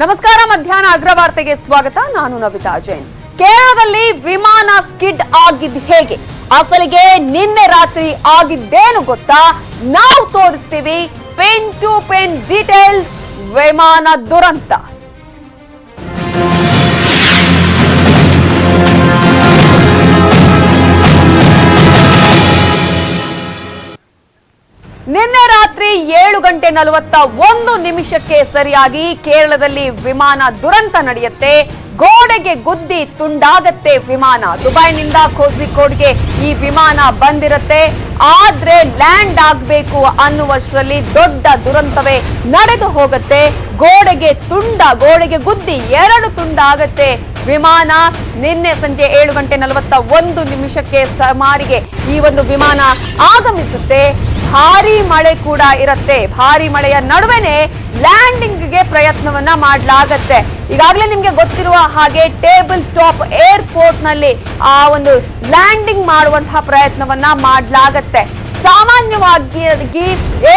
ನಮಸ್ಕಾರ, ಮಧ್ಯಾಹ್ನ ಅಗ್ರವಾರ್ತೆಗೆ ಸ್ವಾಗತ. ನಾನು ನವಿತಾ ಜೈನ್. ಕೇರಳದಲ್ಲಿ ವಿಮಾನ ಸ್ಕಿಡ್ ಆಗಿದ್ದು ಹೇಗೆ, ಅಸಲಿಗೆ ನಿನ್ನೆ ರಾತ್ರಿ ಆಗಿದ್ದೇನು ಗೊತ್ತಾ? ನಾವು ತೋರಿಸ್ತೀವಿ ಪಿನ್ ಟು ಪಿನ್ ಡೀಟೇಲ್ಸ್ ವಿಮಾನ ದುರಂತ. ನಿನ್ನೆ ರಾತ್ರಿ 7:41 ಸರಿಯಾಗಿ ಕೇರಳದಲ್ಲಿ ವಿಮಾನ ದುರಂತ ನಡೆಯುತ್ತೆ. ಗೋಡೆಗೆ ಗುದ್ದಿ ತುಂಡಾಗತ್ತೆ ವಿಮಾನ. ದುಬೈನಿಂದ ಕೋಝಿಕೋಡ್ಗೆ ಈ ವಿಮಾನ ಬಂದಿರತ್ತೆ. ಆದ್ರೆ ಲ್ಯಾಂಡ್ ಆಗ್ಬೇಕು ಅನ್ನುವಷ್ಟರಲ್ಲಿ ದೊಡ್ಡ ದುರಂತವೇ ನಡೆದು ಹೋಗುತ್ತೆ. ಗೋಡೆಗೆ ಗುದ್ದಿ 2 ತುಂಡಾಗತ್ತೆ ವಿಮಾನ. ನಿನ್ನೆ ಸಂಜೆ 7:41 ಸುಮಾರಿಗೆ ಈ ಒಂದು ವಿಮಾನ ಆಗಮಿಸುತ್ತೆ. ಭಾರಿ ಮಳೆ ಕೂಡ ಇರುತ್ತೆ. ಭಾರಿ ಮಳೆಯ ನಡುವೆನೆ ಲ್ಯಾಂಡಿಂಗ್ಗೆ ಪ್ರಯತ್ನವನ್ನ ಮಾಡಲಾಗತ್ತೆ. ಈಗಾಗಲೇ ನಿಮ್ಗೆ ಗೊತ್ತಿರುವ ಹಾಗೆ ಟೇಬಲ್ ಟಾಪ್ ಏರ್ಪೋರ್ಟ್ ನಲ್ಲಿ ಆ ಒಂದು ಲ್ಯಾಂಡಿಂಗ್ ಮಾಡುವಂತಹ ಪ್ರಯತ್ನವನ್ನ ಮಾಡಲಾಗತ್ತೆ. ಸಾಮಾನ್ಯವಾಗಿ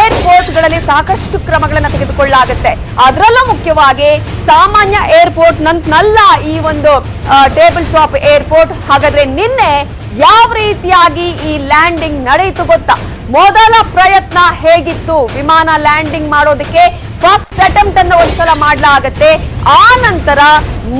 ಏರ್ಪೋರ್ಟ್ಗಳಲ್ಲಿ ಸಾಕಷ್ಟು ಕ್ರಮಗಳನ್ನು ತೆಗೆದುಕೊಳ್ಳಲಾಗುತ್ತೆ. ಅದರಲ್ಲೂ ಮುಖ್ಯವಾಗಿ ಸಾಮಾನ್ಯ ಏರ್ಪೋರ್ಟ್ ನಲ್ಲ ಈ ಒಂದು ಟೇಬಲ್ ಟಾಪ್ ಏರ್ಪೋರ್ಟ್. ಹಾಗಾದ್ರೆ ನಿನ್ನೆ ಯಾವ ರೀತಿಯಾಗಿ ಈ ಲ್ಯಾಂಡಿಂಗ್ ನಡೆಯಿತು ಗೊತ್ತಾ? ಮೊದಲ ಪ್ರಯತ್ನ ಹೇಗಿತ್ತು? ವಿಮಾನ ಲ್ಯಾಂಡಿಂಗ್ ಮಾಡೋದಕ್ಕೆ ಫಸ್ಟ್ ಅಟೆಂಪ್ಟ್ ಅನ್ನು ಒಂದ್ಸಲ ಮಾಡಲಾಗತ್ತೆ. ಆ ನಂತರ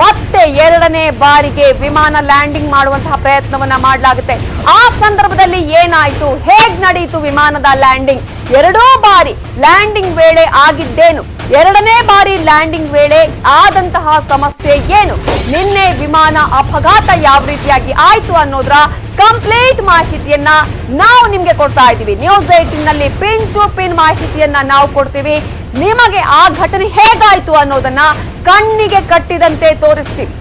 ಮತ್ತೆ 2ನೇ ಬಾರಿಗೆ ವಿಮಾನ ಲ್ಯಾಂಡಿಂಗ್ ಮಾಡುವಂತಹ ಪ್ರಯತ್ನವನ್ನ ಮಾಡಲಾಗುತ್ತೆ. ಆ ಸಂದರ್ಭದಲ್ಲಿ ಏನಾಯ್ತು, ಹೇಗ್ ನಡೆಯಿತು ವಿಮಾನದ ಲ್ಯಾಂಡಿಂಗ್? 2 ಬಾರಿ ಲ್ಯಾಂಡಿಂಗ್ ವೇಳೆ ಆಗಿದ್ದೇನು, 2ನೇ ಬಾರಿ ಲ್ಯಾಂಡಿಂಗ್ ವೇಳೆ ಆದಂತಹ ಸಮಸ್ಯೆ ಏನು, ನಿನ್ನೆ ವಿಮಾನ ಅಪಘಾತ ಯಾವ ರೀತಿಯಾಗಿ ಆಯ್ತು ಅನ್ನೋದ್ರ ಕಂಪ್ಲೀಟ್ ಮಾಹಿತಿಯನ್ನ ನಾವು ನಿಮ್ಗೆ ಕೊಡ್ತಾ ಇದ್ದೀವಿ. ನ್ಯೂಸ್ 18 ನಲ್ಲಿ ಪಿನ್ ಟು ಪಿನ್ ಮಾಹಿತಿಯನ್ನ ನಾವು ಕೊಡ್ತೀವಿ. ನಿಮಗೆ ಆ ಘಟನೆ ಹೇಗಾಯ್ತು ಅನ್ನೋದನ್ನ ಕಣ್ಣಿಗೆ ಕಟ್ಟಿದಂತೆ ತೋರಿಸ್ತೀವಿ.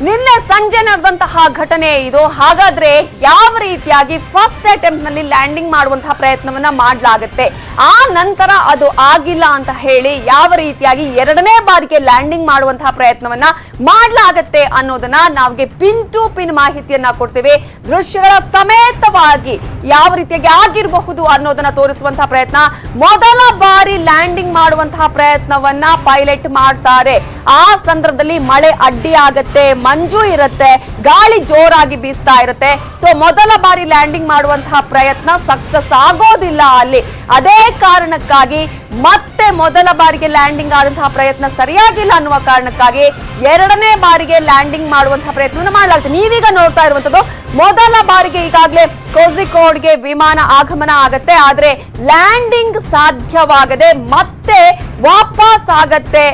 ನಿನ್ನೆ ಸಂಜೆ ನಡೆದಂತಹ ಘಟನೆ ಇದು. ಹಾಗಾದ್ರೆ ಯಾವ ರೀತಿಯಾಗಿ ಫಸ್ಟ್ ಅಟೆಂಪ್ಟ್ ನಲ್ಲಿ ಲ್ಯಾಂಡಿಂಗ್ ಮಾಡುವಂತಹ ಪ್ರಯತ್ನವನ್ನ ಮಾಡಲಾಗುತ್ತೆ, ಆ ನಂತರ ಅದು ಆಗಿಲ್ಲ ಅಂತ ಹೇಳಿ ಯಾವ ರೀತಿಯಾಗಿ 2ನೇ ಬಾರಿಗೆ ಲ್ಯಾಂಡಿಂಗ್ ಮಾಡುವಂತಹ ಪ್ರಯತ್ನವನ್ನ ಮಾಡಲಾಗತ್ತೆ ಅನ್ನೋದನ್ನ ನಾವ್ಗೆ ಪಿನ್ ಟು ಪಿನ್ ಮಾಹಿತಿಯನ್ನ ಕೊಡ್ತೀವಿ. ದೃಶ್ಯಗಳ ಸಮೇತವಾಗಿ ಯಾವ ರೀತಿಯಾಗಿ ಆಗಿರಬಹುದು ಅನ್ನೋದನ್ನ ತೋರಿಸುವಂತಹ ಪ್ರಯತ್ನ. ಮೊದಲ ಬಾರಿ ಲ್ಯಾಂಡಿಂಗ್ ಮಾಡುವಂತಹ ಪ್ರಯತ್ನವನ್ನ ಪೈಲಟ್ ಮಾಡ್ತಾರೆ. ಆ ಸಂದರ್ಭದಲ್ಲಿ ಮಳೆ ಅಡ್ಡಿ ಆಗತ್ತೆ, ಮಂಜು ಇರುತ್ತೆ, ಗಾಳಿ ಜೋರಾಗಿ ಬೀಸ್ತಾ ಇರುತ್ತೆ. ಸೊ ಮೊದಲ ಬಾರಿ ಲ್ಯಾಂಡಿಂಗ್ ಮಾಡುವಂತಹ ಪ್ರಯತ್ನ ಸಕ್ಸಸ್ ಆಗೋದಿಲ್ಲ ಅಲ್ಲಿ. ಅದೇ ಕಾರಣಕ್ಕಾಗಿ ಮತ್ತೆ ಮೊದಲ ಬಾರಿಗೆ ಲ್ಯಾಂಡಿಂಗ್ ಆದಂತಹ ಪ್ರಯತ್ನ ಸರಿಯಾಗಿಲ್ಲ ಅನ್ನುವ ಕಾರಣಕ್ಕಾಗಿ 2ನೇ ಬಾರಿಗೆ ಲ್ಯಾಂಡಿಂಗ್ ಮಾಡುವಂತಹ ಪ್ರಯತ್ನವನ್ನು ಮಾಡಲಾಗುತ್ತೆ. ನೀವೀಗ ನೋಡ್ತಾ ಇರುವಂತದ್ದು ಮೊದಲ ಬಾರಿಗೆ ಈಗಾಗಲೇ ಕೋಝಿಕೋಡ್ಗೆ ವಿಮಾನ ಆಗಮನ ಆಗತ್ತೆ. ಆದ್ರೆ ಲ್ಯಾಂಡಿಂಗ್ ಸಾಧ್ಯವಾಗದೆ ಮತ್ತೆ ವಾಪಸ್ ಆಗತ್ತೆ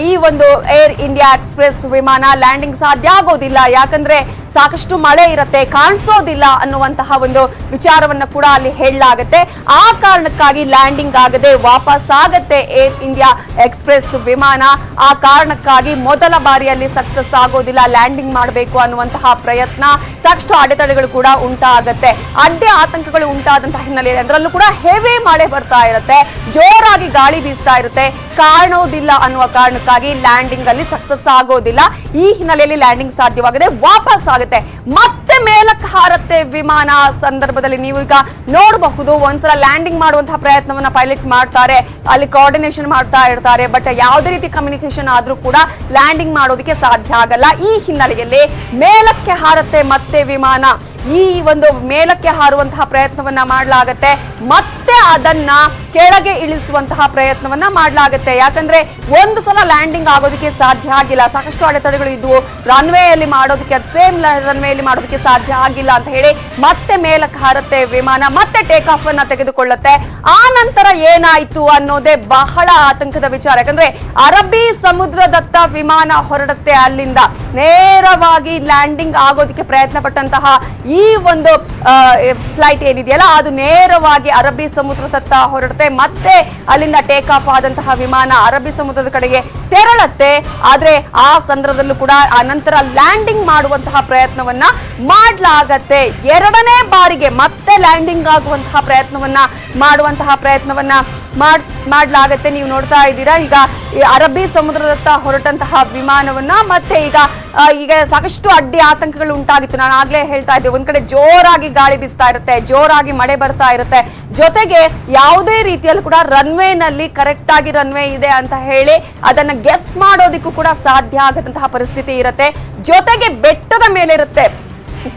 ಈ ಒಂದು ಏರ್ ಇಂಡಿಯಾ ಎಕ್ಸ್ಪ್ರೆಸ್ ವಿಮಾನ. ಲ್ಯಾಂಡಿಂಗ್ ಸಾಧ್ಯ ಆಗೋದಿಲ್ಲ, ಯಾಕಂದ್ರೆ ಸಾಕಷ್ಟು ಮಳೆ ಇರುತ್ತೆ, ಕಾಣಿಸೋದಿಲ್ಲ ಅನ್ನುವಂತಹ ಒಂದು ವಿಚಾರವನ್ನ ಕೂಡ ಅಲ್ಲಿ ಹೇಳಲಾಗುತ್ತೆ. ಆ ಕಾರಣಕ್ಕಾಗಿ ಲ್ಯಾಂಡಿಂಗ್ ಆಗದೆ ವಾಪಸ್ ಆಗತ್ತೆ ಏರ್ ಇಂಡಿಯಾ ಎಕ್ಸ್ಪ್ರೆಸ್ ವಿಮಾನ. ಆ ಕಾರಣಕ್ಕಾಗಿ ಮೊದಲ ಬಾರಿಯಲ್ಲಿ ಸಕ್ಸಸ್ ಆಗೋದಿಲ್ಲ ಲ್ಯಾಂಡಿಂಗ್ ಮಾಡಬೇಕು ಅನ್ನುವಂತಹ ಪ್ರಯತ್ನ. ಸಾಕಷ್ಟು ಅಡೆತಡೆಗಳು ಕೂಡ ಉಂಟಾಗತ್ತೆ. ಆತಂಕಗಳು ಉಂಟಾದಂತಹ ಹಿನ್ನೆಲೆಯಲ್ಲಿ ಅದರಲ್ಲೂ ಕೂಡ ಹೆವಿ ಮಳೆ ಬರ್ತಾ ಇರುತ್ತೆ, ಜೋರಾಗಿ ಗಾಳಿ ಬೀಸ್ತಾ ಇರುತ್ತೆ, ಕಾಣೋದಿಲ್ಲ ಅನ್ನುವ ಕಾರಣಕ್ಕಾಗಿ ಲ್ಯಾಂಡಿಂಗ್ ಅಲ್ಲಿ ಸಕ್ಸಸ್ ಆಗೋದಿಲ್ಲ. ಈ ಹಿನ್ನೆಲೆಯಲ್ಲಿ ಲ್ಯಾಂಡಿಂಗ್ ಸಾಧ್ಯವಾಗದೆ ವಾಪಸ್ ಆಗುತ್ತೆ, ಮತ್ತೆ ಮೇಲಕ್ಕೆ ಹಾರತ್ತೆ ವಿಮಾನ. ಸಂದರ್ಭದಲ್ಲಿ ನೀವು ಈಗ ನೋಡಬಹುದು, ಒಂದ್ಸಲ ಲ್ಯಾಂಡಿಂಗ್ ಮಾಡುವಂತಹ ಪ್ರಯತ್ನವನ್ನ ಪೈಲಟ್ ಮಾಡ್ತಾರೆ, ಅಲ್ಲಿ ಕೋಆರ್ಡಿನೇಷನ್ ಮಾಡ್ತಾ ಇರ್ತಾರೆ. ಬಟ್ ಯಾವುದೇ ರೀತಿ ಕಮ್ಯುನಿಕೇಶನ್ ಆದ್ರೂ ಕೂಡ ಲ್ಯಾಂಡಿಂಗ್ ಮಾಡೋದಕ್ಕೆ ಸಾಧ್ಯ ಆಗಲ್ಲ. ಈ ಹಿನ್ನೆಲೆಯಲ್ಲಿ ಮೇಲಕ್ಕೆ ಹಾರತ್ತೆ ಮತ್ತೆ ವಿಮಾನ. ಈ ಒಂದು ಮೇಲಕ್ಕೆ ಹಾರುವಂತಹ ಪ್ರಯತ್ನವನ್ನ ಮಾಡಲಾಗತ್ತೆ, ಮತ್ತೆ ಅದನ್ನ ಕೆಳಗೆ ಇಳಿಸುವಂತಹ ಪ್ರಯತ್ನವನ್ನ ಮಾಡಲಾಗುತ್ತೆ. ಯಾಕಂದ್ರೆ ಒಂದು ಸಲ ಲ್ಯಾಂಡಿಂಗ್ ಆಗೋದಕ್ಕೆ ಸಾಧ್ಯ ಆಗಿಲ್ಲ, ಸಾಕಷ್ಟು ಅಡೆತಡೆಗಳು ಇದ್ವು. ರನ್ವೇಯಲ್ಲಿ ಮಾಡೋದಕ್ಕೆ, ಸೇಮ್ ರನ್ವೇಯಲ್ಲಿ ಮಾಡೋದಕ್ಕೆ ಸಾಧ್ಯ ಆಗಿಲ್ಲ ಅಂತ ಹೇಳಿ ಮತ್ತೆ ಮೇಲಕ್ಕೆ ಹಾರತ್ತೆ ವಿಮಾನ, ಮತ್ತೆ ಟೇಕ್ ಆಫ್ ಅನ್ನ ತೆಗೆದುಕೊಳ್ಳುತ್ತೆ. ಆ ನಂತರ ಏನಾಯ್ತು ಅನ್ನೋದೇ ಬಹಳ ಆತಂಕದ ವಿಚಾರ. ಯಾಕಂದ್ರೆ ಅರಬ್ಬಿ ಸಮುದ್ರದತ್ತ ವಿಮಾನ ಹೊರಡುತ್ತೆ. ಅಲ್ಲಿಂದ ನೇರವಾಗಿ ಲ್ಯಾಂಡಿಂಗ್ ಆಗೋದಕ್ಕೆ ಪ್ರಯತ್ನ ಪಟ್ಟಂತಹ ಈ ಒಂದು ಫ್ಲೈಟ್ ಏನಿದೆಯಲ್ಲ, ಅದು ನೇರವಾಗಿ ಅರಬ್ಬಿ ಸಮುದ್ರದತ್ತ ಹೊರಡುತ್ತೆ. ಮತ್ತೆ ಅಲ್ಲಿಂದ ಟೇಕ್ ಆಫ್ ಆದಂತಹ ವಿಮಾನ ಅರಬ್ಬಿ ಸಮುದ್ರದ ಕಡೆಗೆ ತೆರಳುತ್ತೆ. ಆದ್ರೆ ಆ ಸಂದರ್ಭದಲ್ಲೂ ಕೂಡ ಆ ನಂತರ ಲ್ಯಾಂಡಿಂಗ್ ಮಾಡುವಂತಹ ಪ್ರಯತ್ನವನ್ನ ಮಾಡಲಾಗತ್ತೆ. 2ನೇ ಬಾರಿಗೆ ಮತ್ತೆ ಲ್ಯಾಂಡಿಂಗ್ ಆಗುವಂತಹ ಪ್ರಯತ್ನವನ್ನ ಮಾಡ್ಲಾಗತ್ತೆ. ನೀವು ನೋಡ್ತಾ ಇದ್ದೀರಾ ಈಗ ಈ ಅರಬ್ಬಿ ಸಮುದ್ರದತ್ತ ಹೊರಟಂತಹ ವಿಮಾನವನ್ನ ಮತ್ತೆ ಈಗ ಸಾಕಷ್ಟು ಅಡ್ಡಿ ಆತಂಕಗಳು ಉಂಟಾಗಿತ್ತು. ನಾನು ಆಗ್ಲೇ ಹೇಳ್ತಾ ಇದ್ದೆ, ಒಂದ್ ಕಡೆ ಜೋರಾಗಿ ಗಾಳಿ ಬೀಸ್ತಾ ಇರುತ್ತೆ, ಜೋರಾಗಿ ಮಳೆ ಬರ್ತಾ ಇರುತ್ತೆ, ಜೊತೆಗೆ ಯಾವುದೇ ರೀತಿಯಲ್ಲೂ ಕೂಡ ರನ್ವೇನಲ್ಲಿ ಕರೆಕ್ಟ್ ಆಗಿ ರನ್ವೇ ಇದೆ ಅಂತ ಹೇಳಿ ಅದನ್ನ ಗೆಸ್ ಮಾಡೋದಿಕ್ಕೂ ಕೂಡ ಸಾಧ್ಯ ಆಗದಂತಹ ಪರಿಸ್ಥಿತಿ ಇರುತ್ತೆ. ಜೊತೆಗೆ ಬೆಟ್ಟದ ಮೇಲೆ ಇರುತ್ತೆ.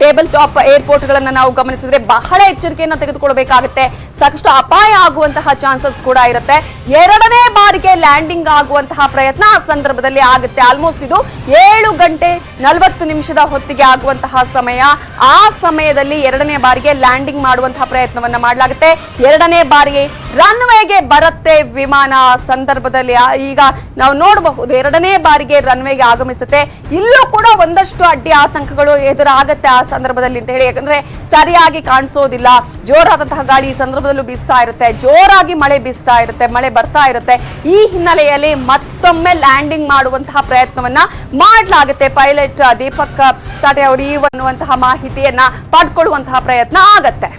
ಟೇಬಲ್ ಟಾಪ್ ಏರ್ಪೋರ್ಟ್ ಗಳನ್ನ ನಾವು ಗಮನಿಸಿದ್ರೆ ಬಹಳ ಎಚ್ಚರಿಕೆಯನ್ನು ತೆಗೆದುಕೊಳ್ಬೇಕಾಗುತ್ತೆ. ಸಾಕಷ್ಟು ಅಪಾಯ ಆಗುವಂತಹ ಚಾನ್ಸಸ್ ಕೂಡ ಇರುತ್ತೆ. ಎರಡನೇ ಬಾರಿಗೆ ಲ್ಯಾಂಡಿಂಗ್ ಆಗುವಂತಹ ಪ್ರಯತ್ನ ಆ ಸಂದರ್ಭದಲ್ಲಿ ಆಗುತ್ತೆ. ಆಲ್ಮೋಸ್ಟ್ ಇದು 7:40 ಹೊತ್ತಿಗೆ ಆಗುವಂತಹ ಸಮಯ. ಆ ಸಮಯದಲ್ಲಿ ಎರಡನೇ ಬಾರಿಗೆ ಲ್ಯಾಂಡಿಂಗ್ ಮಾಡುವಂತಹ ಪ್ರಯತ್ನವನ್ನ ಮಾಡಲಾಗುತ್ತೆ. ಎರಡನೇ ಬಾರಿಗೆ ರನ್ವೇಗೆ ಬರುತ್ತೆ ವಿಮಾನ. ಸಂದರ್ಭದಲ್ಲಿ ಈಗ ನಾವು ನೋಡಬಹುದು, ಎರಡನೇ ಬಾರಿಗೆ ರನ್ವೇಗೆ ಆಗಮಿಸುತ್ತೆ. ಇಲ್ಲೂ ಕೂಡ ಒಂದಷ್ಟು ಅಡ್ಡಿ ಆತಂಕಗಳು ಎದುರಾಗತ್ತೆ ಆ ಸಂದರ್ಭದಲ್ಲಿ ಅಂತ ಹೇಳಿ. ಯಾಕಂದ್ರೆ ಸರಿಯಾಗಿ ಕಾಣಿಸೋದಿಲ್ಲ, ಜೋರಾದಂತಹ ಗಾಳಿ ಈ ಸಂದರ್ಭದಲ್ಲೂ ಬೀಸ್ತಾ ಇರುತ್ತೆ, ಜೋರಾಗಿ ಮಳೆ ಬೀಸ್ತಾ ಇರುತ್ತೆ, ಮಳೆ ಬರ್ತಾ ಇರುತ್ತೆ. ಈ ಹಿನ್ನೆಲೆಯಲ್ಲಿ ಮತ್ತೊಮ್ಮೆ ಲ್ಯಾಂಡಿಂಗ್ ಮಾಡುವಂತಹ ಪ್ರಯತ್ನವನ್ನ ಮಾಡಲಾಗುತ್ತೆ. ಪೈಲಟ್ ದೀಪಕ್ ಸಾಠೆ ಅವರು ಈ ಅನ್ನುವಂತಹ ಮಾಹಿತಿಯನ್ನ ಪಡ್ಕೊಳ್ಳುವಂತಹ ಪ್ರಯತ್ನ ಆಗತ್ತೆ.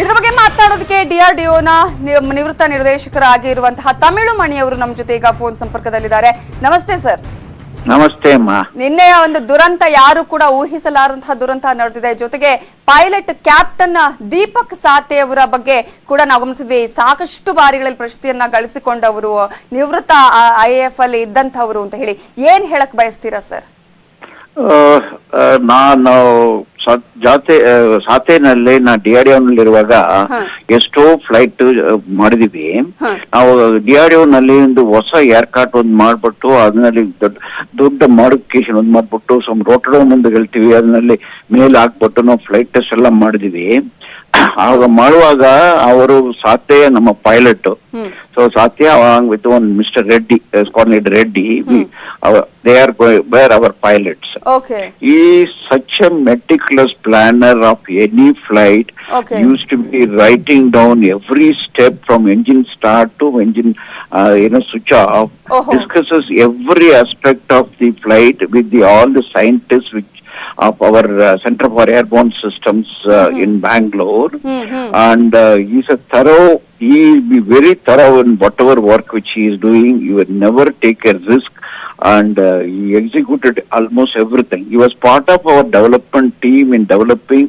ಇದರ ಬಗ್ಗೆ ಮಾತನಾಡೋದಕ್ಕೆ DRDOನ ನಿವೃತ್ತ ನಿರ್ದೇಶಕರಾಗಿರುವಂತಹ ತಮಿಳು ಮಣಿಯವರು ನಮ್ಮ ಜೊತೆ ಈಗ ಫೋನ್ ಸಂಪರ್ಕದಲ್ಲಿದ್ದಾರೆ. ನಮಸ್ತೆ ಸರ್. ನಮಸ್ತೆ ಅಮ್ಮ. ನಿನ್ನೆಯ ಒಂದು ದುರಂತ ಯಾರು ಕೂಡ ಊಹಿಸಲಾರಂತಹ ದುರಂತ ನಡೆದಿದೆ. ಜೊತೆಗೆ ಪೈಲಟ್ ಕ್ಯಾಪ್ಟನ್ ದೀಪಕ್ ಸಾಥೆ ಅವರ ಬಗ್ಗೆ ಕೂಡ ನಾವು ಗಮನಿಸಿದ್ವಿ. ಸಾಕಷ್ಟು ಬಾರಿಗಳಲ್ಲಿ ಪ್ರಶಸ್ತಿಯನ್ನ ಗಳಿಸಿಕೊಂಡವರು, ನಿವೃತ್ತ IAF ಅಲ್ಲಿ ಇದ್ದಂಥವರು ಅಂತ ಹೇಳಿ ಏನ್ ಹೇಳಕ್ ಬಯಸ್ತೀರಾ ಸರ್? ನಾನು ಸಾಥೆನಲ್ಲಿ DRDOನಲ್ಲಿರುವಾಗ ಎಷ್ಟೋ ಫ್ಲೈಟ್ ಮಾಡಿದೀವಿ ನಾವು. DRDOನಲ್ಲಿ ಒಂದು ಹೊಸ ಏರ್ಕಾಟ್ ಒಂದ್ ಮಾಡ್ಬಿಟ್ಟು ಅದರಲ್ಲಿ ದೊಡ್ಡ ಮಾಡಿಫಿಕೇಶನ್ ಒಂದ್ ಮಾಡ್ಬಿಟ್ಟು ರೋಟೋಡೋಮ್ ಅಂತ ಹೇಳ್ತೀವಿ, ಅದರಲ್ಲಿ ಮೇಲೆ ಹಾಕ್ಬಿಟ್ಟು ನಾವು ಫ್ಲೈಟ್ ಟೆಸ್ಟ್ ಎಲ್ಲ ಮಾಡಿದೀವಿ. ಆವಾಗ ಮಾಡುವಾಗ ಅವರು ಸಾಥೆ ನಮ್ಮ ಪೈಲಟ್. ಸೊ ಸಾಥೆ with one mister Reddy, coordinator Reddy, they are were our pilots. Okay. He is such a meticulous planner of any flight. Okay. Used to be writing down every step from engine start to engine switch off. Discusses every aspect of the flight with all the scientists of our Center for Airborne Systems in Bangalore. And he's a thorough. He will be very thorough in whatever work which he is doing. He will never take a risk. And he executed almost everything. He was part of our development team in developing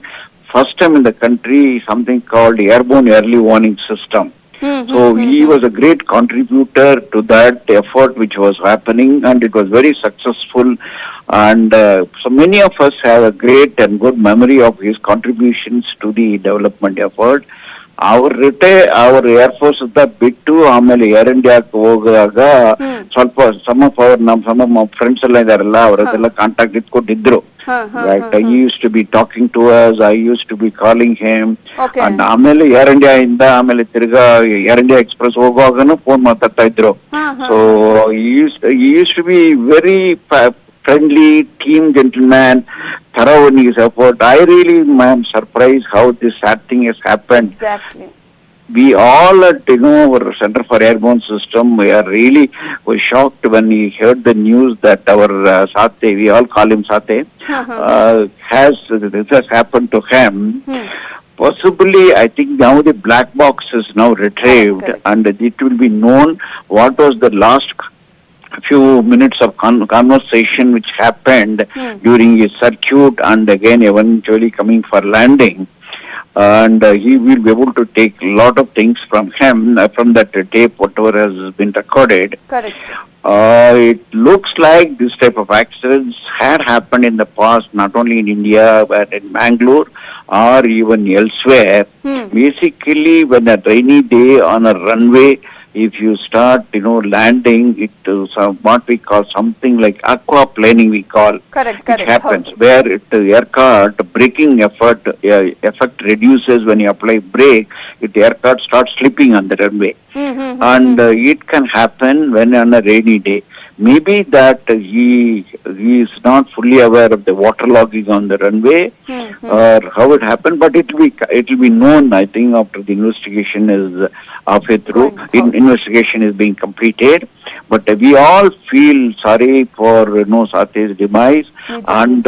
first time in the country something called Airborne Early Warning System. So he was a great contributor to that effort which was happening, and it was very successful. And so many of us have a great and good memory of his contributions to the development effort. Our Air Force ಬಿಟ್ಟು ಆಮೇಲೆ air ಇಂಡಿಯಾಕ್ಕೆ ಹೋಗುವಾಗ ಸ್ವಲ್ಪ some of my friends ಎಲ್ಲ ಇದಾರಲ್ಲ, ಅವರದೆಲ್ಲ contact ಇಟ್ಕೊಂಡಿದ್ರು. Right, he used to be talking to us, I used to be calling him. Okay. And ಆಮೇಲೆ air India ಇಂದ ಆಮೇಲೆ ತಿರ್ಗಾ ಏರ್ ಇಂಡಿಯಾ ಎಕ್ಸ್ಪ್ರೆಸ್ ಹೋಗುವಾಗನು ಫೋನ್ ಮಾತಾಡ್ತಾ ಇದ್ರು. So he used to be very friendly, team gentleman, thorough in his effort. I really am surprised how this sad thing has happened. Exactly. We all at our Center for Airborne System, we are really shocked when we heard the news that our Sathe, we all call him Sathe, this has happened to him. Possibly, I think now the black box is now retrieved. Correct. And it will be known what was the last few minutes of conversation which happened during his circuit and again eventually coming for landing. And he will be able to take a lot of things from him, from that tape, whatever has been recorded. Correct. It looks like this type of accidents had happened in the past, not only in India, but in Bangalore or even elsewhere. Basically, when a rainy day on a runway, if you start, landing, it what we call something like aquaplaning, we call. Correct. It happens where the aircraft braking effect reduces when you apply brake. The aircraft starts slipping on the runway, and it can happen when on a rainy day. maybe that he is not fully aware of the waterlogging on the runway or how it happened, but it will be known, I think, after the investigation is halfway through. Investigation is being completed, but we all feel sorry for Sate's demise, and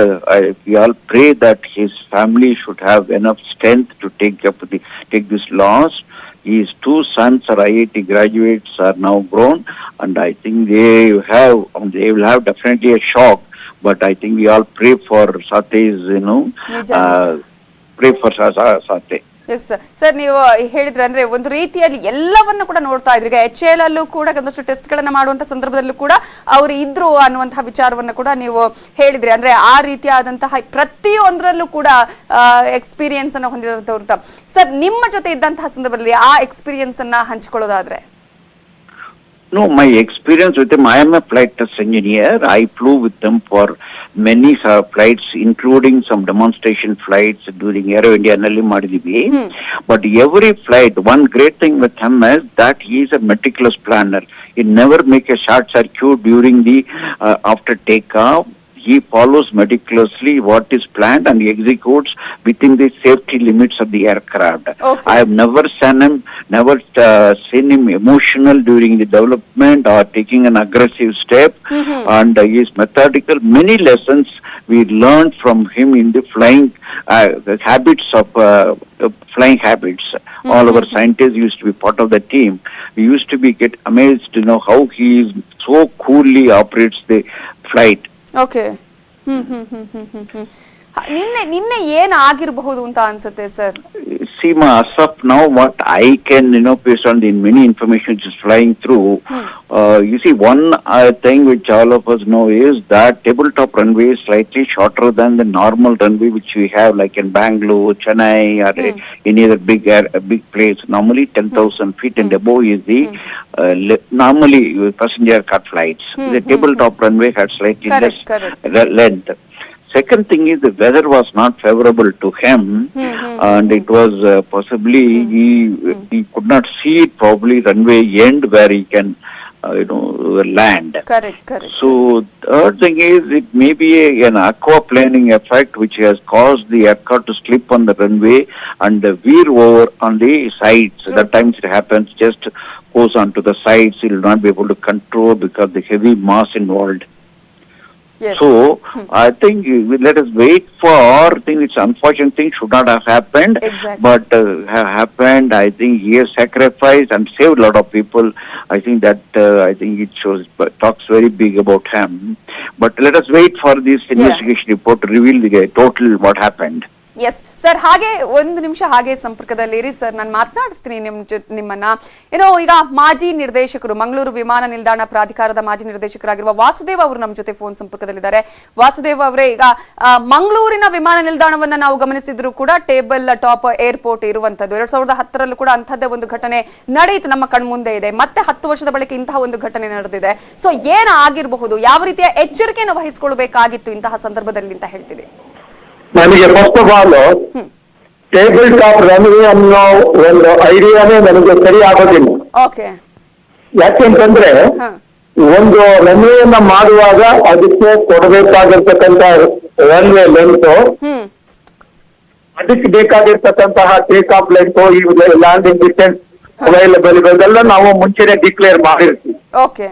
we all pray that his family should have enough strength to take this loss. His two sons are IIT graduates, are now grown, and I think they will have definitely a shock. But I think we all pray for Sate's, pray for Sate. Yes sir, ನೀವು ಹೇಳಿದ್ರೆ ಅಂದ್ರೆ ಒಂದು ರೀತಿಯಲ್ಲಿ ಎಲ್ಲವನ್ನ ಕೂಡ ನೋಡ್ತಾ ಇದ್ರಿ. ಈಗ HAL ಅಲ್ಲೂ ಕೂಡ ಒಂದಷ್ಟು ಟೆಸ್ಟ್ ಗಳನ್ನ ಮಾಡುವಂತ ಸಂದರ್ಭದಲ್ಲೂ ಕೂಡ ಅವರು ಇದ್ರು ಅನ್ನುವಂತಹ ವಿಚಾರವನ್ನ ಕೂಡ ನೀವು ಹೇಳಿದ್ರಿ. ಅಂದ್ರೆ ಆ ರೀತಿಯಾದಂತಹ ಪ್ರತಿಯೊಂದರಲ್ಲೂ ಕೂಡ ಎಕ್ಸ್ಪೀರಿಯನ್ಸ್ ಅನ್ನ ಹೊಂದಿರುವಂತ ಸರ್, ನಿಮ್ಮ ಜೊತೆ ಇದ್ದಂತಹ ಸಂದರ್ಭದಲ್ಲಿ ಆ ಎಕ್ಸ್ಪೀರಿಯನ್ಸ್ ಅನ್ನ ಹಂಚಿಕೊಳ್ಳೋದಾದ್ರೆ? No, my experience with them, I am a flight test engineer. I flew with them for many flights, including some demonstration flights during Aero India Nalli Madidivi. But every flight, one great thing with him is that he is a meticulous planner. He never make a short circuit during the after takeoff. He follows meticulously what is planned and executes within the safety limits of the aircraft. Okay. I have never seen him emotional during the development or taking an aggressive step, and he is methodical. Many lessons we learned from him in the flying habits of flying habits. All our scientists used to be part of the team. We used to get amazed to know how he is so coolly operates the flight. Okay. ನಿನ್ನೆ ಏನ್ ಆಗಿರಬಹುದು ಅಂತ ಅನ್ಸುತ್ತೆ sir? Seema, as of now, what I can, based on the many information which is flying through, you see, one thing which all of us know is that tabletop runway is slightly shorter than the normal runway which we have, like in Bangalore, Chennai, or any other big place. Normally, 10,000 feet and above is the normally passenger aircraft flights. The tabletop runway had slightly less length. Second thing is the weather was not favorable to him, and it was possibly he could not see it probably runway end where he can land. Correct. So third thing is it may be an aquaplaning effect which has caused the aircraft to slip on the runway and veer over on the sides. That times it happens, just goes onto the sides. He will not be able to control because the heavy mass involved. Yes. So I think let us wait for. I think it's unfortunate thing should not have happened, exactly. But have happened. I think he has sacrificed and saved a lot of people. I think that it talks very big about him. But let us wait for this investigation report to reveal the total what happened. Yes sir, ಹಾಗೆ ಒಂದು ನಿಮಿಷ ಹಾಗೆ ಸಂಪರ್ಕದಲ್ಲಿರಿ sir. ನಾನು ಮಾತನಾಡಿಸ್ತೀನಿ ನಿಮ್ಮನ್ನ. ಈಗ ಮಾಜಿ ನಿರ್ದೇಶಕರು, ಮಂಗಳೂರು ವಿಮಾನ ನಿಲ್ದಾಣ ಪ್ರಾಧಿಕಾರದ ಮಾಜಿ ನಿರ್ದೇಶಕರಾಗಿರುವ ವಾಸುದೇವ್ ಅವರು ನಮ್ಮ ಜೊತೆ ಫೋನ್ ಸಂಪರ್ಕದಲ್ಲಿದ್ದಾರೆ. ವಾಸುದೇವ್ ಅವರೇ, ಈಗ ಮಂಗಳೂರಿನ ವಿಮಾನ ನಿಲ್ದಾಣವನ್ನ ನಾವು ಗಮನಿಸಿದ್ರು ಕೂಡ ಟೇಬಲ್ ಟಾಪ್ ಏರ್ಪೋರ್ಟ್ ಇರುವಂತದ್ದು 2010ರಲ್ಲೂ ಕೂಡ ಅಂಥದ್ದೇ ಒಂದು ಘಟನೆ ನಡೆಯಿತು, ನಮ್ಮ ಕಣ್ಮುಂದೆ ಇದೆ. ಮತ್ತೆ 10 ವರ್ಷದ ಬಳಿಕ ಇಂತಹ ಒಂದು ಘಟನೆ ನಡೆದಿದೆ. ಸೊ ಏನ್ ಆಗಿರಬಹುದು, ಯಾವ ರೀತಿಯ ಎಚ್ಚರಿಕೆಯನ್ನು ವಹಿಸಿಕೊಳ್ಳಬೇಕಾಗಿತ್ತು ಇಂತಹ ಸಂದರ್ಭದಲ್ಲಿ ಅಂತ ಹೇಳ್ತೀರಿ? ನನಗೆ first of all table top runway ಅನ್ನೋ ಒಂದು ಐಡಿಯಾನೇ ನನಗೆ ಸರಿ ಆಗೋದಿಲ್ಲ. ಓಕೆ. ಯಾಕೆಂತಂದ್ರೆ ಒಂದು ರನ್ವೇಯನ್ನ ಮಾಡುವಾಗ ಅದಕ್ಕೆ ಕೊಡಬೇಕಾಗಿರ್ತಕ್ಕಂಥ ರನ್ವೇ ಲೆಂತ್, ಅದಕ್ಕೆ ಬೇಕಾಗಿರ್ತಕ್ಕಂತಹ ಟೇಕ್ ಆಫ್ ಲೆಂತ್, ಈ ಲ್ಯಾಂಡಿಂಗ್ ಡಿಸ್ಟೆನ್ಸ್ ಅವೈಲಬಲ್ ಇವೆಲ್ಲ ನಾವು ಮುಂಚೆನೆ ಡಿಕ್ಲೇರ್ ಮಾಡಿರ್ತೀವಿ. ಓಕೆ.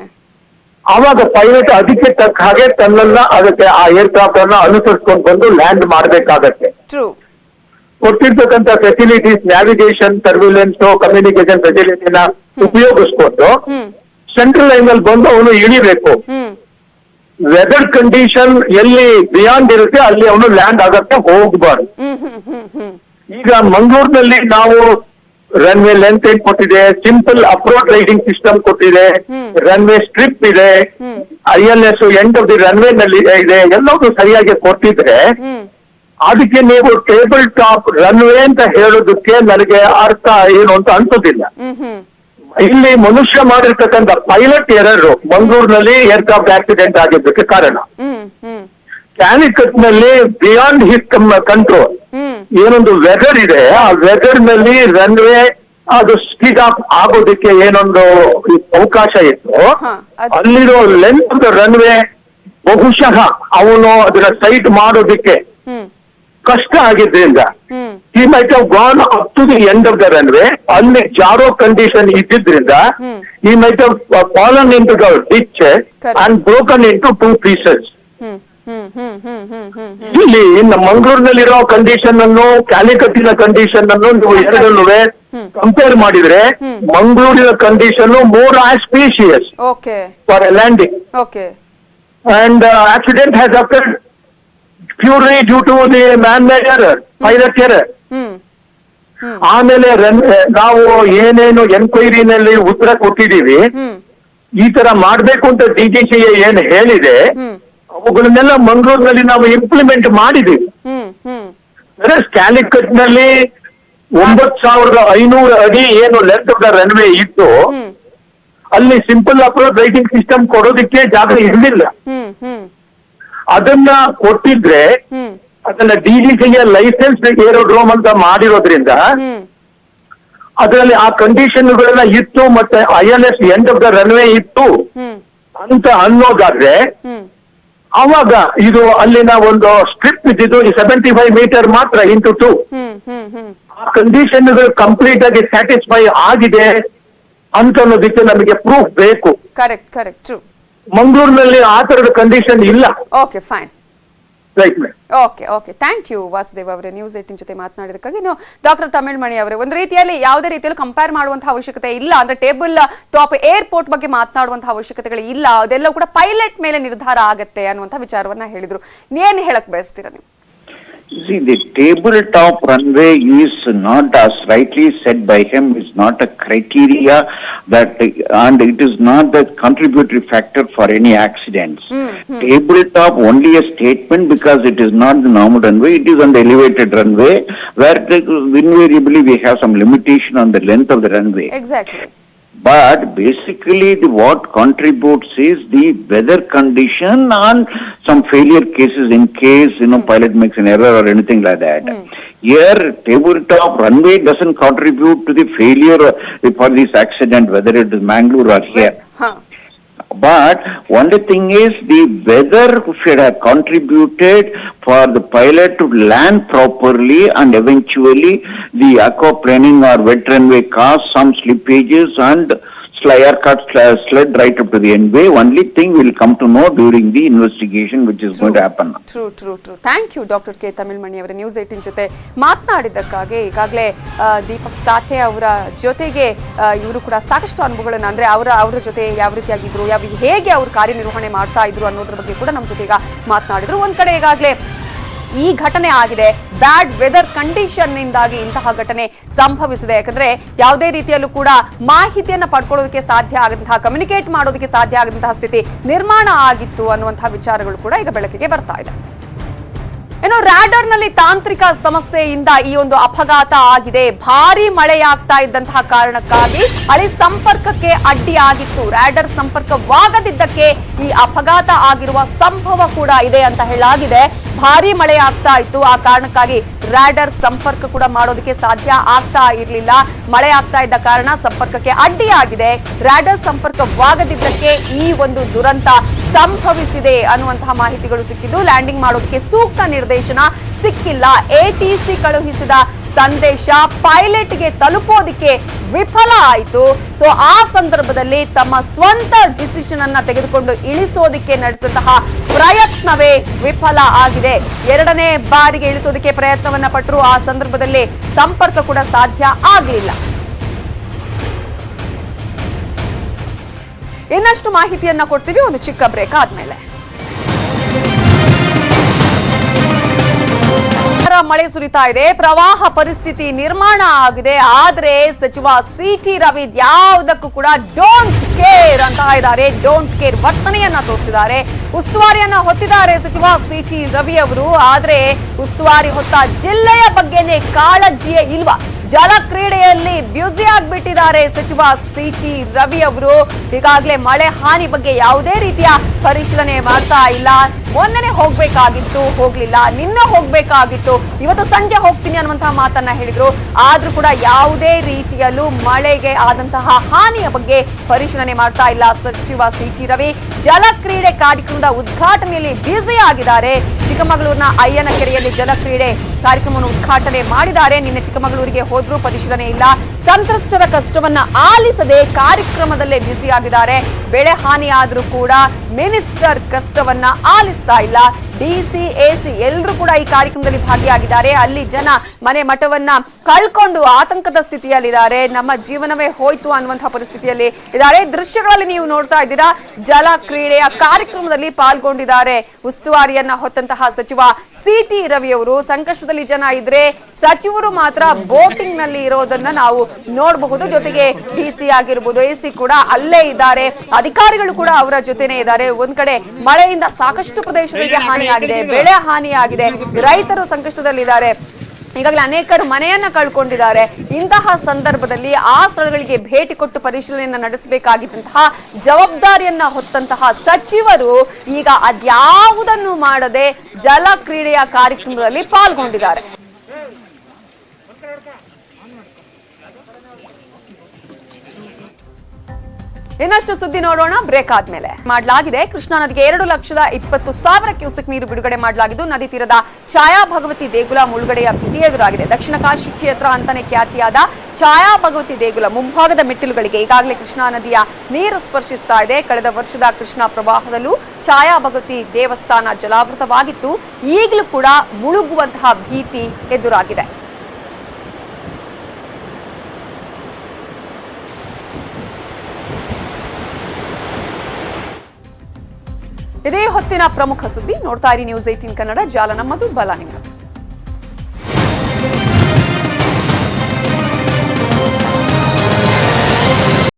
ಆವಾಗ ಪೈಲಟ್ ಅದಕ್ಕೆ ತಕ್ಕ ಹಾಗೆ ತನ್ನನ್ನ ಅದಕ್ಕೆ ಆ ಏರ್ಕ್ರಾಫ್ಟ್ ಅನ್ನ ಅನುಸರಿಸ್ಕೊಂಡು ಬಂದು ಲ್ಯಾಂಡ್ ಮಾಡಬೇಕಾಗತ್ತೆ. ಕೊಟ್ಟಿರ್ತಕ್ಕಂಥ ಫೆಸಿಲಿಟೀಸ್, ನ್ಯಾವಿಗೇಷನ್, ಸರ್ವಿಲೆನ್ಸ್, ಕಮ್ಯುನಿಕೇಶನ್ ಫೆಸಿಲಿಟಿನ ಉಪಯೋಗಿಸ್ಕೊಂಡು ಸೆಂಟ್ರಲ್ ಲೈನ್ ಅಲ್ಲಿ ಬಂದು ಅವನು ಇಳಿಬೇಕು. ವೆದರ್ ಕಂಡೀಷನ್ ಎಲ್ಲಿ ಬಿಯಾಂಡ್ ಇರುತ್ತೆ ಅಲ್ಲಿ ಅವನು ಲ್ಯಾಂಡ್ ಆಗಕ್ಕೆ ಹೋಗಬಾರ್ದು. ಈಗ ಮಂಗಳೂರಿನಲ್ಲಿ ನಾವು ರನ್ವೇ ಲೆಂತ್ ಏನ್ ಕೊಟ್ಟಿದೆ, ಸಿಂಪಲ್ ಅಪ್ರೋಚ್ ರೈಡಿಂಗ್ ಸಿಸ್ಟಮ್ ಕೊಟ್ಟಿದೆ, ರನ್ವೇ ಸ್ಟ್ರಿಪ್ ಇದೆ, ILS end of the runway ನಲ್ಲಿ ಇದೆ, ಎಲ್ಲವೂ ಸರಿಯಾಗಿ ಕೊಟ್ಟಿದ್ರೆ ಅದಕ್ಕೆ ನೀವು ಟೇಬಲ್ ಟಾಪ್ ರನ್ವೇ ಅಂತ ಹೇಳೋದಕ್ಕೆ ನನಗೆ ಅರ್ಥ ಏನು ಅಂತ ಅನ್ಸೋದಿಲ್ಲ. ಇಲ್ಲಿ ಮನುಷ್ಯ ಮಾಡಿರ್ತಕ್ಕಂಥ ಪೈಲಟ್ ಎರರ್ ಮಂಗಳೂರಿನಲ್ಲಿ ಏರ್ಕ್ರಾಫ್ಟ್ ಆಕ್ಸಿಡೆಂಟ್ ಆಗಿದ್ದಕ್ಕೆ ಕಾರಣ. ಕ್ಯಾಲಿಕಟ್ ನಲ್ಲಿ ಬಿಯಾಂಡ್ ಹಿಸ್ ಕಂಟ್ರೋಲ್ ಏನೊಂದು ವೆದರ್ ಇದೆ, ಆ ವೆದರ್ ನಲ್ಲಿ ರನ್ವೇ ಅದು ಸ್ಪೀಡ್ ಆಫ್ ಆಗೋದಕ್ಕೆ ಏನೊಂದು ಅವಕಾಶ ಇತ್ತು. ಹಾ, ಅಲ್ಲಿರೋ ಲೆಂತ್ ಆಫ್ ದ ರನ್ವೇ ಬಹುಶಃ ಅವನು ಅದನ್ನ ಸೈಟ್ ಮಾಡೋದಕ್ಕೆ ಹ್ಮ್ ಕಷ್ಟ ಆಗಿದ್ರಿಂದ ಹ್ಮ್ he might have gone up to the end of the runway. ಅಲ್ಲಿ ಜಾರೋ condition ಇದ್ದಿದ್ರಿಂದ he might have fallen into the ditch and broken into two pieces. ಹ್ಮ್ ಹ್ಮ್ ಹ್ಮ್ ಹ್ಮ್ ಹ್ಮ್ ಹ್ಮ್ ಹ್ಮ್ ಇಲ್ಲಿ ನಮ್ಮ ಮಂಗಳೂರಿನಲ್ಲಿರೋ ಕಂಡೀಷನ್ ಅನ್ನು ಕ್ಯಾಲಿಕಟ್ಟಿನ ಕಂಡೀಷನ್ ಅನ್ನು ನೀವು ಎರಡನ್ನೂ ಕಂಪೇರ್ ಮಾಡಿದ್ರೆ ಮಂಗಳೂರಿನ condition more auspicious okay for A landing okay and accident has occurred purely due to the man-made error, pilot error. ಹ್ಮ್ ಹ್ಮ್ ಆಮೇಲೆ ನಾವು ಏನೇನು ಎನ್ಕ್ವೈರಿನಲ್ಲಿ ಉತ್ತರ ಕೊಟ್ಟಿದೀವಿ, ಹ್ಮ್ ಈ ತರ ಮಾಡ್ಬೇಕು ಅಂತ DGCA ಏನ್ ಹೇಳಿದೆ ಹ್ಮ್ ಅವುಗಳನ್ನೆಲ್ಲ ಮಂಗಳೂರಿನಲ್ಲಿ ನಾವು ಇಂಪ್ಲಿಮೆಂಟ್ ಮಾಡಿದೀವಿ. ಹ್ಮ್ ಹ್ಮ್ ಕ್ಯಾಲಿಕಟ್ ನಲ್ಲಿ 9,500 ಅಡಿ ಏನು ಲೆಂತ್ ಆಫ್ ದ ರನ್ವೇ ಇತ್ತು, ಹ್ಮ್ ಅಲ್ಲಿ ಸಿಂಪಲ್ ಅಪ್ರೋಚ್ ರೈಟಿಂಗ್ ಸಿಸ್ಟಮ್ ಕೊಡೋದಕ್ಕೆ ಜಾಗ ಇರಲಿಲ್ಲ. ಹ್ಮ್ ಹ್ಮ್ ಅದನ್ನ ಕೊಟ್ಟಿದ್ರೆ ಹ್ಮ್ ಅದನ್ನ DGCA ಲೈಸೆನ್ಸ್ ಏರೋಡ್ರೋಮ್ ಅಂತ ಮಾಡಿರೋದ್ರಿಂದ ಹ್ಮ್ ಅದರಲ್ಲಿ ಆ ಕಂಡೀಷನ್ಗಳೆಲ್ಲ ಇತ್ತು, ಮತ್ತೆ ILS end of the runway ಇತ್ತು ಹ್ಮ್ ಅಂತ ಅನ್ನೋದಾದ್ರೆ ಹ್ಮ್ ಅವಾಗ ಇದು ಅಲ್ಲಿನ ಒಂದು ಸ್ಟ್ರಿಪ್ ಇದ್ದಿದ್ದು 75 ಮೀಟರ್ ಮಾತ್ರ ಇಂಟು 2. ಹ್ಮ್ ಹ್ಮ್ ಹ್ಮ್ ಆ ಕಂಡೀಷನ್ಗಳು ಕಂಪ್ಲೀಟ್ ಆಗಿ ಸ್ಯಾಟಿಸ್ಫೈ ಆಗಿದೆ ಅಂತ ಅನ್ನೋದಕ್ಕೆ ನಮಗೆ ಪ್ರೂಫ್ ಬೇಕು. Correct correct true. ಮಂಗಳೂರಿನಲ್ಲಿ ಆ ತರದ ಕಂಡೀಷನ್ ಇಲ್ಲ. Okay fine. Right madam. Okay okay thank you Vasudev ಅವರೇ ನ್ಯೂಸ್ 18 ಜೊತೆ ಮಾತನಾಡಿದಕ್ಕಾಗಿ. ನೀವು ಡಾಕ್ಟರ್ ತಮಿಳ್ಮಣಿ ಅವರೇ, ಒಂದು ರೀತಿಯಲ್ಲಿ ಯಾವುದೇ ರೀತಿಯಲ್ಲಿ ಕಂಪೇರ್ ಮಾಡುವಂತಹ ಅವಶ್ಯಕತೆ ಇಲ್ಲ, ಅಂದ್ರೆ ಟೇಬಲ್ ಟಾಪ್ ಏರ್ಪೋರ್ಟ್ ಬಗ್ಗೆ ಮಾತನಾಡುವಂತಹ ಅವಶ್ಯಕತೆಗಳು ಇಲ್ಲ, ಅದೆಲ್ಲ ಕೂಡ ಪೈಲಟ್ ಮೇಲೆ ನಿರ್ಧಾರ ಆಗತ್ತೆ ಅನ್ನುವಂಥ ವಿಚಾರವನ್ನ ಹೇಳಿದ್ರು. ಏನ್ ಹೇಳಕ್ ಬಯಸ್ತೀರಾ ನೀವು? See, the tabletop runway is not, as rightly said by him, is not a criteria that, and it is not the contributory factor for any accidents. Tabletop only a statement because it is not the normal runway, it is on the elevated runway where invariably we have some limitation on the length of the runway. Exactly. But basically what contributes is the weather condition and some failure cases in case, pilot makes an error or anything like that. Here, tabletop runway doesn't contribute to the failure for this accident, whether it is Mangalore or here. Huh. But only thing is the weather should have contributed for the pilot to land properly, and eventually the aquaplaning or wet runway caused some slippages and slid right up to the end way. Only thing we'll come to know during the investigation which is going to happen. True. Thank you, Dr. K. Tamilmani ಅವರ news 18 ಜೊತೆ ಮಾತನಾಡಿದ್ದಕ್ಕಾಗಿ. ಈಗಾಗಲೇ ದೀಪಕ್ ಸಾಥೆ ಅವರ ಜೊತೆಗೆ ಇವರು ಕೂಡ ಸಾಕಷ್ಟು ಅನುಭವಗಳನ್ನ, ಅಂದ್ರೆ ಅವರ ಜೊತೆ ಯಾವ ರೀತಿಯಾಗಿದ್ರು, ಹೇಗೆ ಅವರು ಕಾರ್ಯನಿರ್ವಹಣೆ ಮಾಡ್ತಾ ಇದ್ರು ಅನ್ನೋದ್ರ ಬಗ್ಗೆ ಕೂಡ ನಮ್ಮ ಜೊತೆ ಈಗ ಮಾತನಾಡಿದ್ರು. ಒಂದ್ ಕಡೆ ಈಗಾಗಲೇ ಈ ಘಟನೆ ಆಗಿದೆ, ಬ್ಯಾಡ್ ವೆದರ್ ಕಂಡೀಷನ್ ನಿಂದಾಗಿ ಇಂತಹ ಘಟನೆ ಸಂಭವಿಸಿದೆ. ಯಾಕಂದ್ರೆ ಯಾವುದೇ ರೀತಿಯಲ್ಲೂ ಕೂಡ ಮಾಹಿತಿಯನ್ನ ಪಡ್ಕೊಳ್ಳೋದಕ್ಕೆ ಸಾಧ್ಯ ಆಗದಂತಹ, ಕಮ್ಯುನಿಕೇಟ್ ಮಾಡೋದಕ್ಕೆ ಸಾಧ್ಯ ಆಗದಂತಹ ಸ್ಥಿತಿ ನಿರ್ಮಾಣ ಆಗಿತ್ತು ಅನ್ನುವಂತಹ ವಿಚಾರಗಳು ಕೂಡ ಈಗ ಬೆಳಕಿಗೆ ಬರ್ತಾ ಇದೆ. ಇನ್ನು ರಾಡರ್ ನಲ್ಲಿ ತಾಂತ್ರಿಕ ಸಮಸ್ಯೆಯಿಂದ ಈ ಒಂದು ಅಪಘಾತ ಆಗಿದೆ. ಭಾರಿ ಮಳೆಯಾಗ್ತಾ ಇದ್ದಂತಹ ಕಾರಣಕ್ಕಾಗಿ ಹಳಿ ಸಂಪರ್ಕಕ್ಕೆ ಅಡ್ಡಿ ಆಗಿತ್ತು. ರಾಡರ್ ಸಂಪರ್ಕವಾಗದಿದ್ದಕ್ಕೆ ಈ ಅಪಘಾತ ಆಗಿರುವ ಸಂಭವ ಕೂಡ ಇದೆ ಅಂತ ಹೇಳಲಾಗಿದೆ. ಭಾರಿ ಮಳೆ ಆಗ್ತಾ ಇತ್ತು, ಆ ಕಾರಣಕ್ಕಾಗಿ ರಾಡರ್ ಸಂಪರ್ಕ ಕೂಡ ಮಾಡೋದಕ್ಕೆ ಸಾಧ್ಯ ಆಗ್ತಾ ಇರಲಿಲ್ಲ. ಮಳೆ ಆಗ್ತಾ ಇದ್ದ ಕಾರಣ ಸಂಪರ್ಕಕ್ಕೆ ಅಡ್ಡಿಯಾಗಿದೆ. ರಾಡರ್ ಸಂಪರ್ಕವಾಗದಿದ್ದಕ್ಕೆ ಈ ಒಂದು ದುರಂತ ಸಂಭವಿಸಿದೆ ಅನ್ನುವಂತಹ ಮಾಹಿತಿಗಳು ಸಿಕ್ಕಿದ್ದು, ಲ್ಯಾಂಡಿಂಗ್ ಮಾಡೋದಕ್ಕೆ ಸೂಕ್ತ ನಿರ್ದೇಶನ ಸಿಕ್ಕಿಲ್ಲ. ATC ಕಳುಹಿಸಿದ ಸಂದೇಶ ಪೈಲಟ್ಗೆ ತಲುಪೋದಕ್ಕೆ ವಿಫಲ ಆಯಿತು. ಸೊ ಆ ಸಂದರ್ಭದಲ್ಲಿ ತಮ್ಮ ಸ್ವಂತ ಡಿಸಿಷನ್ ಅನ್ನ ತೆಗೆದುಕೊಂಡು ಇಳಿಸೋದಕ್ಕೆ ನಡೆಸಿದಂತಹ ಪ್ರಯತ್ನವೇ ವಿಫಲ ಆಗಿದೆ. ಎರಡನೇ ಬಾರಿಗೆ ಇಳಿಸೋದಕ್ಕೆ ಪ್ರಯತ್ನವನ್ನ ಪಟ್ಟರು, ಆ ಸಂದರ್ಭದಲ್ಲಿ ಸಂಪರ್ಕ ಕೂಡ ಸಾಧ್ಯ ಆಗಲಿಲ್ಲ. ಇನ್ನಷ್ಟು ಮಾಹಿತಿಯನ್ನ ಕೊಡ್ತೀವಿ ಒಂದು ಚಿಕ್ಕ ಬ್ರೇಕ್ ಆದ್ಮೇಲೆ. ಮಳೆ ಸುರಿತಾ ಇದೆ, ಪ್ರವಾಹ ಪರಿಸ್ಥಿತಿ ನಿರ್ಮಾಣ ಆಗಿದೆ. ಆದ್ರೆ ಸಚಿವ CT ರವಿ ಯಾವುದಕ್ಕೂ ಕೂಡ ಡೋಂಟ್ ಕೇರ್ ಅಂತ ಇದ್ದಾರೆ. ಡೋಂಟ್ ಕೇರ್ ವರ್ತನೆಯನ್ನ ತೋರಿಸಿದ್ದಾರೆ. ಉಸ್ತುವಾರಿಯನ್ನ ಹೊತ್ತಿದ್ದಾರೆ ಸಚಿವ CT ರವಿ ಅವರು. ಆದ್ರೆ ಉಸ್ತುವಾರಿ ಹೊತ್ತ ಜಿಲ್ಲೆಯ ಬಗ್ಗೆನೇ ಕಾಳಜಿಯೇ ಇಲ್ವಾ? ಜಲ ಕ್ರೀಡೆಯಲ್ಲಿ ಬ್ಯುಸಿ ಆಗ್ಬಿಟ್ಟಿದ್ದಾರೆ ಸಚಿವ ಸಿಟಿ ರವಿ ಅವರು. ಈಗಾಗಲೇ ಮಳೆ ಹಾನಿ ಬಗ್ಗೆ ಯಾವುದೇ ರೀತಿಯ ಪರಿಶೀಲನೆ ಮಾಡ್ತಾ ಇಲ್ಲ. ಮೊನ್ನೆ ಹೋಗ್ಬೇಕಾಗಿತ್ತು, ಹೋಗ್ಲಿಲ್ಲ. ನಿನ್ನೆ ಹೋಗ್ಬೇಕಾಗಿತ್ತು, ಇವತ್ತು ಸಂಜೆ ಹೋಗ್ತೀನಿ ಅನ್ನುವಂತಹ ಮಾತನ್ನ ಹೇಳಿದ್ರು. ಆದ್ರೂ ಕೂಡ ಯಾವುದೇ ರೀತಿಯಲ್ಲೂ ಮಳೆಗೆ ಆದಂತಹ ಹಾನಿಯ ಬಗ್ಗೆ ಪರಿಶೀಲನೆ ಮಾಡ್ತಾ ಇಲ್ಲ ಸಚಿವ ಸಿಟಿ ರವಿ. ಜಲ ಕ್ರೀಡೆ ಕಾರ್ಯಕ್ರಮದ ಉದ್ಘಾಟನೆಯಲ್ಲಿ ಬ್ಯುಸಿ ಆಗಿದ್ದಾರೆ. ಚಿಕ್ಕಮಗಳೂರಿನ ಅಯ್ಯನಕೆರೆಯಲ್ಲಿ ಜಲ ಕ್ರೀಡೆ ಕಾರ್ಯಕ್ರಮವನ್ನು ಉದ್ಘಾಟನೆ ಮಾಡಿದ್ದಾರೆ. ನಿನ್ನೆ ಚಿಕ್ಕಮಗಳೂರಿಗೆ ಹೋದ್ರೂ ಪರಿಶೀಲನೆ ಇಲ್ಲ. ಸಂತ್ರಸ್ತರ ಕಷ್ಟವನ್ನ ಆಲಿಸದೆ ಕಾರ್ಯಕ್ರಮದಲ್ಲೇ ಬ್ಯುಸಿ ಆಗಿದ್ದಾರೆ. ಬೆಳೆ ಹಾನಿ ಆದ್ರೂ ಕೂಡ ಮಿನಿಸ್ಟರ್ ಕಷ್ಟವನ್ನ ಆಲಿಸ್ತಾ ಇಲ್ಲ. ಡಿಸಿ ಎಸಿ ಎಲ್ಲರೂ ಕೂಡ ಈ ಕಾರ್ಯಕ್ರಮದಲ್ಲಿ ಭಾಗಿಯಾಗಿದ್ದಾರೆ. ಅಲ್ಲಿ ಜನ ಮನೆ ಮಠವನ್ನ ಕಳ್ಕೊಂಡು ಆತಂಕದ ಸ್ಥಿತಿಯಲ್ಲಿದ್ದಾರೆ. ನಮ್ಮ ಜೀವನವೇ ಹೋಯ್ತು ಅನ್ನುವಂತಹ ಪರಿಸ್ಥಿತಿಯಲ್ಲಿ ಇದ್ದಾರೆ. ದೃಶ್ಯಗಳಲ್ಲಿ ನೀವು ನೋಡ್ತಾ ಇದ್ದೀರಾ, ಜಲ ಕ್ರೀಡೆಯ ಕಾರ್ಯಕ್ರಮದಲ್ಲಿ ಪಾಲ್ಗೊಂಡಿದ್ದಾರೆ ಉಸ್ತುವಾರಿಯನ್ನ ಹೊತ್ತಂತಹ ಸಚಿವ ಸಿಟಿ ರವಿ ಅವರು. ಸಂಕಷ್ಟದಲ್ಲಿ ಜನ ಇದ್ರೆ ಸಚಿವರು ಮಾತ್ರ ಬೋಟಿಂಗ್ ನಲ್ಲಿ ಇರೋದನ್ನ ನಾವು ನೋಡಬಹುದು. ಜೊತೆಗೆ ಡಿಸಿ ಆಗಿರ್ಬೋದು, ಎಸಿ ಕೂಡ ಅಲ್ಲೇ ಇದ್ದಾರೆ. ಅಧಿಕಾರಿಗಳು ಕೂಡ ಅವರ ಜೊತೆನೆ ಇದ್ದಾರೆ. ಒಂದ್ ಕಡೆ ಮಳೆಯಿಂದ ಸಾಕಷ್ಟು ಪ್ರದೇಶಗಳಿಗೆ ಹಾನಿಯಾಗಿದೆ, ಬೆಳೆ ಹಾನಿಯಾಗಿದೆ, ರೈತರು ಸಂಕಷ್ಟದಲ್ಲಿದ್ದಾರೆ. ಈಗಾಗಲೇ ಅನೇಕರು ಮನೆಯನ್ನ ಕಳ್ಕೊಂಡಿದ್ದಾರೆ. ಇಂತಹ ಸಂದರ್ಭದಲ್ಲಿ ಆ ಸ್ಥಳಗಳಿಗೆ ಭೇಟಿ ಕೊಟ್ಟು ಪರಿಶೀಲನೆಯನ್ನ ನಡೆಸಬೇಕಾಗಿದ್ದಂತಹ ಜವಾಬ್ದಾರಿಯನ್ನ ಹೊತ್ತಂತಹ ಸಚಿವರು ಈಗ ಅದ್ಯಾವುದನ್ನು ಮಾಡದೆ ಜಲ ಕ್ರೀಡೆಯ ಕಾರ್ಯಕ್ರಮದಲ್ಲಿ ಪಾಲ್ಗೊಂಡಿದ್ದಾರೆ. ಇನ್ನಷ್ಟು ಸುದ್ದಿ ನೋಡೋಣ ಬ್ರೇಕ್ ಆದ್ಮೇಲೆ. ಮಾಡಲಾಗಿದೆ ಕೃಷ್ಣಾ ನದಿಗೆ 2,20,000 ಕ್ಯೂಸೆಕ್ ನೀರು ಬಿಡುಗಡೆ ಮಾಡಲಾಗಿದ್ದು, ನದಿ ತೀರದ ಛಾಯಾ ಭಗವತಿ ದೇಗುಲ ಮುಳುಗಡೆಯ ಭೀತಿ ಎದುರಾಗಿದೆ. ದಕ್ಷಿಣ ಕಾಶಿ ಕ್ಷೇತ್ರ ಅಂತಾನೆ ಖ್ಯಾತಿಯಾದ ಛಾಯಾ ಭಗವತಿ ದೇಗುಲ ಮುಂಭಾಗದ ಮೆಟ್ಟಿಲುಗಳಿಗೆ ಈಗಾಗಲೇ ಕೃಷ್ಣಾ ನದಿಯ ನೀರು ಸ್ಪರ್ಶಿಸ್ತಾ ಇದೆ. ಕಳೆದ ವರ್ಷದ ಕೃಷ್ಣಾ ಪ್ರವಾಹದಲ್ಲೂ ಛಾಯಾ ಭಗವತಿ ದೇವಸ್ಥಾನ ಜಲಾವೃತವಾಗಿತ್ತು. ಈಗಲೂ ಕೂಡ ಮುಳುಗುವಂತಹ ಭೀತಿ ಎದುರಾಗಿದೆ. ಇದೇ ಹೊತ್ತಿನ ಪ್ರಮುಖ ಸುದ್ದಿ. ನೋಡ್ತಾ ಇರಿ ನ್ಯೂಸ್ 18 ಕನ್ನಡ. ಜಾಲ ನಮ್ಮದು, ಬಲ ನಿಮ್ಮದು.